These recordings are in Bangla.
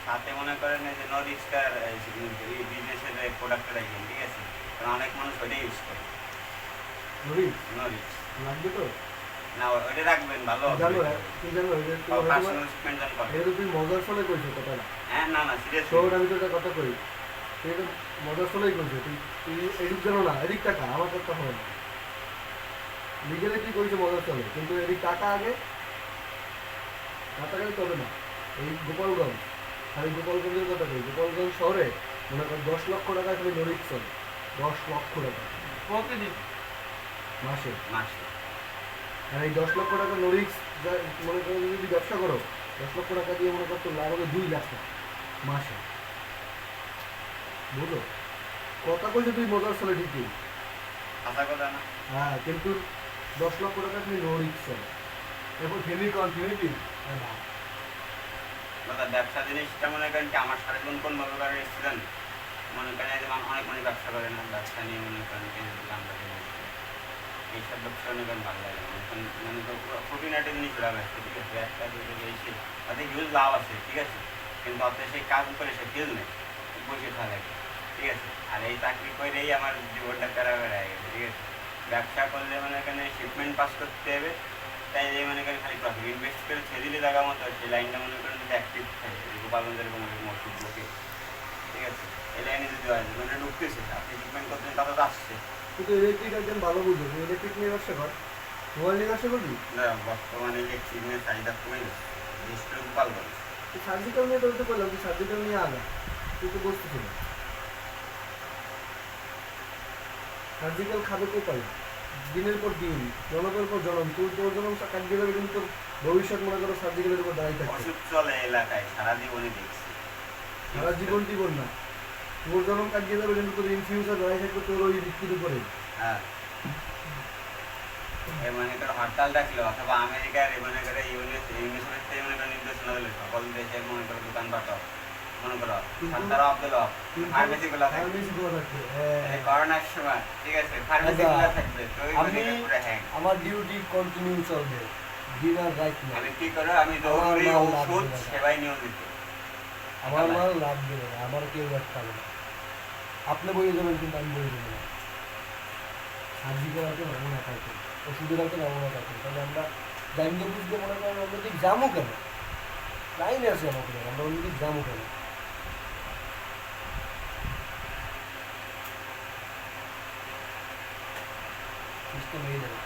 সাথে মনে করেন যে নরিক্সটার বিজনেসের প্রোডাক্টটা রাখবেন, ঠিক আছে? কারণ অনেক মানুষ ওইটাই ইউজ করে। নরিক্স লাগবে তো না, ওইটা রাখবেন ভালো হবে। জানো তুই জানো পার্সোনাল স্পেন্ডন করে। এটা তুই মজার ফলে কইছো কথাটা। হ্যাঁ, না না সিরিয়াস। শোন আমি তো একটা কথা কই, তুই তো মজার ফলেই কইছো, তুই তুই এদিক জানো না, এদিক টাকা আমার কথা হবে না। নিজেরে কি কইছো মজার চলে, কিন্তু এদিক টাকা আগে, টাকা আগে তবে না। এই গোপালগঞ্জ, খালি গোপালগঞ্জের কথা কই, গোপালগঞ্জ শহরে মনে কর 10 লক্ষ টাকা খালি নরিক চলে। 10 লক্ষ টাকা প্রতিদিন মাসে। মাসে আর এই 10 লক্ষ টাকা নরিক্স মনে করো যদি ব্যবসা করো, 10 লক্ষ টাকা দিয়ে মনে করতো লাভ হবে 2 লাখ টাকা মাসে। বুঝলো কথা কইছে তুই মজার চলে ঠিকই, আশা কথা না। হ্যাঁ, কিন্তু 10 লক্ষ টাকা তুমি নরিক্স চলে। এখন ফেমি কন্টিনিউটি না দাদা ব্যবসা জিনিসটা মনে করেন কি আমার সাথে কোন ভাবে করে এসেছিলেন, মনে করেন এই যে অনেক মানুষ ব্যবসা করে না, ব্যবসা নিয়ে মনে করেন আমরা এইসব ব্যবসা মনে করেন ভালো লাগে মানে তো খুঁটিনাটি জিনিস লাভ আছে, ঠিক আছে? একটা এসে তাতে হিউজ লাভ আছে, ঠিক আছে? কিন্তু আপনি সেই কাজ করে সে ফিল নেই, বসে থাকা লাগে, ঠিক আছে? আর এই চাকরি করেই আমার জীবনটা প্যারা বেড়ে গেছে, ঠিক আছে? ব্যবসা করলে মানে এখানে শিপমেন্ট পাস করতে হবে, তাই যে মনে করেন খালি প্রফিট ইনভেস্ট করে ছেড়ে দিলে জায়গা মতো সেই লাইনটা মনে করেন যদি অ্যাক্টিভ থাকে, গোপালগঞ্জের কোনো মসজিদ লোকে, ঠিক আছে? এই লাইনে যদি হয় মানে ঢুকতেছে, আপনি শিপমেন্ট করতেন তাতে তো আসছে। কিন্তু ইলেকট্রিক একজন ভালো বুঝো, তুই ইলেকট্রিক নিয়ে ব্যবসা কর, মোবাইল নিয়ে ব্যবসা করবি। না, বর্তমানে ইলেকট্রিকের চাহিদা কমে গেছে, বিশেষ করে গোপালগঞ্জ। তুই সার্জিক্যাল নিয়ে তো করলাম, তুই সার্জিক্যাল নিয়ে আগা, তুই তো বসতেছিল সার্জিক্যাল খাবে কেউ পাই দিনের পর দিন, জনমের পর জনম, তুই তোর জনম কাটিয়ে যাবে, কিন্তু তোর ভবিষ্যৎ মনে করো সার্জিক্যালের উপর দাঁড়িয়ে থাকবে। ওষুধ চলে এলাকায় সারা জীবনে দেখছি, সারা জীবন টিবন না, তোর জনম কাটিয়ে যাবে, কিন্তু তোর ইন ফিউচার দাঁড়িয়ে থাকবে তোর ওই বিক্রির উপরে। হ্যাঁ, মনে করো হরতাল ডাকলো অথবা আমেরিকার মনে করো ইউনিসেফের থেকে মনে করো নির্দেশনা দিল সকল দেশের মনে করো দোকানপাট মনে করো সন্তারা আব্দুল ফার্মেসি গুলো থাকবে, করোনার সময়, ঠিক আছে? ফার্মেসি গুলো থাকবে, তো আমি আমার ডিউটি কন্টিনিউ চলবে, দিন আর রাত না। আমি কি করো, আমি দৌড়ি ওষুধ সেবাই নিয়োজিত। আমার মাল লাভ দেবে না, আমার কেউ লাভ পাবে না। আপনি বইয়ে যাবেন, কিন্তু আমি বইয়ে দেবো না। সার্জিক্যাল আছে নমুনা থাকে, ওষুধের আছে নমুনা থাকে, তাহলে আমরা দায়িত্ব বুঝতে মনে করেন অন্যদিক যাবো কেন, লাইনে আছে আমাকে, আমরা অন্যদিক যাবো কেন? সিস্টেম এই দেবে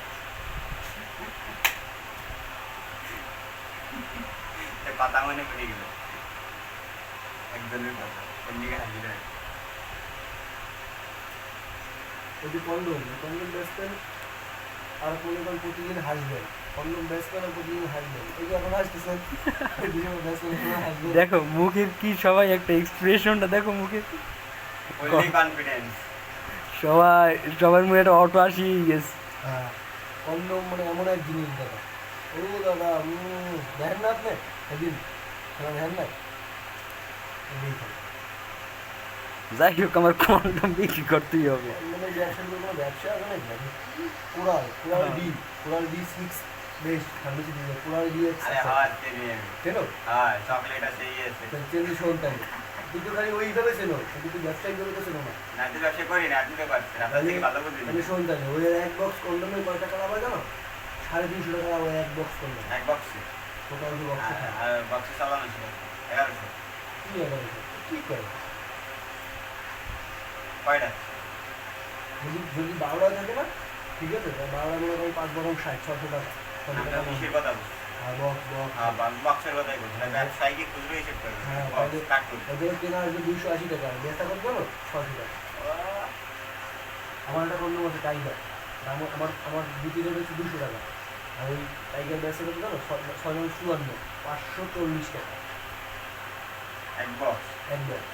কথা মনে পড়ে গেল একজনের কথা, এমনিকে হাজির হয়। ওই যে কন্ডম বেচতেন আর মনে করেন প্রতিদিন হাসবেন, কন্ডম বেচতেন আর প্রতিদিন হাসবেন, এই যে এখন হাসতেছেন, দেখো মুখের কি সবাই একটা এক্সপ্রেশনটা দেখো মুখে, কনফিডেন্স সবাই সবার মুখে একটা অটো আসি গেছে। হ্যাঁ, কন্ডম মানে এমন এক জিনিস দাদা, ও দাদা দেখেন না আপনি সেদিন খেলা দেখেন না, যাই হোক আমার কন্ডম বিক্রি করতেই হবে। মানে ব্যবসা কোনো ব্যবসা আছে নাকি? কোরাল ডি 6 বেশ ফার্মেসি দিয়ে কোরাল ডি আরে হাওয়া তেরি কেন? হ্যাঁ, চকলেট আছে এই আছে, চেঞ্জ শোন তাই তুই তো খালি ওই হিসাবে ছিল, কিন্তু তুই ব্যবসা হিসাবে তো ছিল না। না তুই ব্যবসা করি না, আপনি তো করছেন, আপনার থেকে ভালো বুঝি আমি শোন তাই ওই এক বক্স কন্ডোমের কয় টাকা লাভ হয় জানো? 350 টাকা লাভ হয় এক বক্স কন্ডোম, এক বক্সে। টোটাল যে বক্স আর বক্সে চালানো ছিল 1100। কি হবে কি করে? কয়টা? যদি 12টা থাকে না, ঠিক আছে, 12টা মনে করেন 5 বরং 60-600 টাকা। আমরা বিশের কথা বলছি। আর বক্স হ্যাঁ, বক্সের কথাই বলছি, ব্যবসায়ী কি খুচরো হিসেব করবে? হ্যাঁ, বক্স কাট করবে। ওদের কেনা আসবে 280 টাকা, বেচা কত জানো? 600 টাকা। আমার একটা কন্ডোম আছে টাইগার, আমার দুটি রেট হচ্ছে 200 টাকা, আর ওই টাইগার বেচা কত জানো? 654, 540 টাকা এক বক্স। এক বক্স।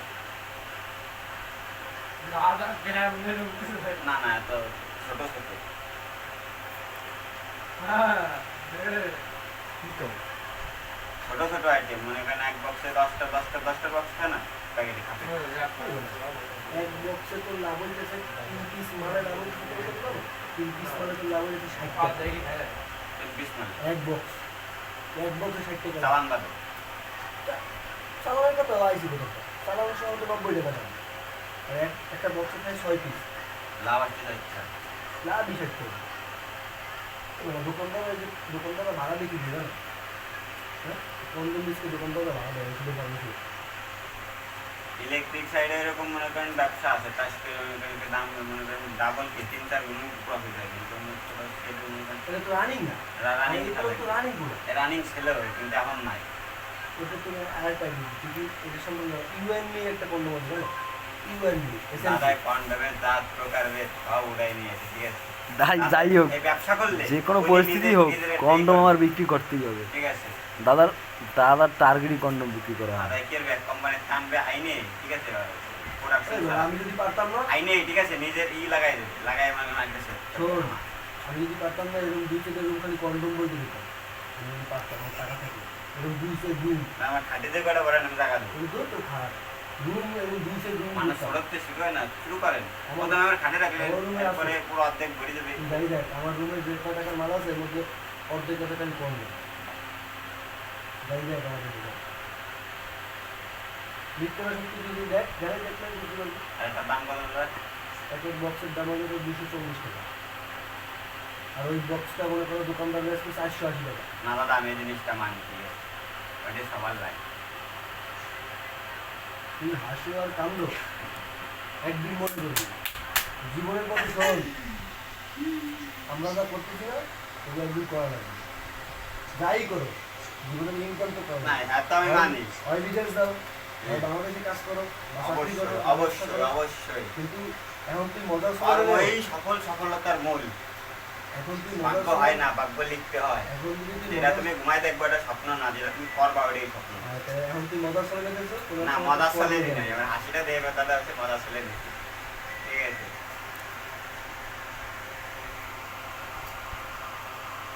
না না, এত ছোট ছোট। ছোট ছোট আইটেম মনে করেন এক বক্সে 10টা বক্স হয় না প্যাকেটে খাবে। এক বক্সে তো লাভ হইতেছে 3 পিস মালে লাভ হইতেছে কত জানো? 3 পিস মালে তো লাভ হইতেছে 60 টাকা। 3 পিস মানে এক বক্সে 60 টাকা। চালান বাদে। চালানের কথা তো আইসি কোথাও চালানোর সময় তো 90 টাকা দাম আর একটা বক্সে খাই 6 পিস লাভ আসতে যাচ্ছে লাভ হিসাব করে দোকানদাররা ভাড়া বিক্রি দিবে না হ্যাঁ কন্ডম বিস্কুট দোকানদাররা ভাড়া দেয় শুধু ফার্মেসি ইলেকট্রিক সাইডে এরকম মনে করেন ব্যবসা আছে তার সাথে মনে করেন দাম মনে করেন ডাবল কি 3-4 গুণ প্রফিট হয় কিন্তু এটা তো রানিং না রানিং এটা তো রানিং পুরো রানিং সেল হয় কিন্তু এখন নাই এটা তুমি আরেকটা যদি এটা সম্বন্ধে ইউএনবি একটা কন্ডম আছে জানো ইউএনবি দাদায় কন্ডমের দাঁত প্রকারভেদ সব উড়াই নিয়েছে ঠিক আছে যাই হোক এই ব্যবসা করলে যে কোনো উনি পরিস্থিতি নিজে- হোক নিজের একটা কন্ডম ই আমার করে। বিক্রি করতেই হবে ঠিক আছে দাদার টার্গেটই কন্ডম বিক্রি করা হয় দাদাই কি আর ব্যাগ কোম্পানি থামবে আইনে ঠিক আছে প্রোডাকশন আমি যদি পারতাম না আইনে ঠিক আছে নিজের ই লাগাই দেবে লাগাই মানে লাগতেছে শোন আমি যদি পারতাম না এরকম 2 রুম খালি কন্ডম বলতে দিতাম আমি যদি পারতাম আমার টাকা থাকে এরকম 2 রুম আমার খাটিতে কটা বলেন আমি টাকা দেবো কিন্তু তো খারাপ রুম এরকম 2 রুম মানুষ সড়কতে শুরু হয় না শুরু করেন প্রথমে আমার খাটে রাখলেন আমার রুমে এরপরে পুরো অর্ধেক ভরে যাবে যাই দেখ আমার রুমে যে কয় টাকার মাল আছে এর মধ্যে অর্ধেক টাকা আমি কম দেয় যাই দেখ আমার কাছে বিক্রয় শক্তি যদি দেখ যারাই দেখলেন বুঝতে পারবি আর একটা দাম কত দাদা? একটা বক্সের দাম হবে 240 টাকা আর ওই বক্সটা মনে করো দোকানদার আসছে 480 টাকা না দাদা আমি এই জিনিসটা মানি ঠিক আছে ওইটা সবার লাগে তুই হাসি আর কান্দ একদিন মনে করবি জীবনের পথে শোন আমরা যা করতেছি না ওগুলো একদিন করা লাগবে যাই করো জীবনের ইনকাম তো করো না এত আমি মানি হয় বিজনেস দাও হয় বাংলাদেশে কাজ করো বা চাকরি করো অবশ্যই বা ব্যবসা করো। অবশ্যই অবশ্যই কিন্তু এখন তুই মজার আর সময় ওই সফলতার মূল এখন তুই মজার ভাগ্য সময় হয় না ভাগ্য লিখতে হয় এখন যদি তুই যেটা তুমি ঘুমাই দেখবো এটা স্বপ্ন না যেটা তুমি করবা ওইটাই স্বপ্ন এখন তুই মজার সময় দেখেছো না মজা চলে নেই আমার হাসিটা দেবে দাদা হচ্ছে মজা চলে নেই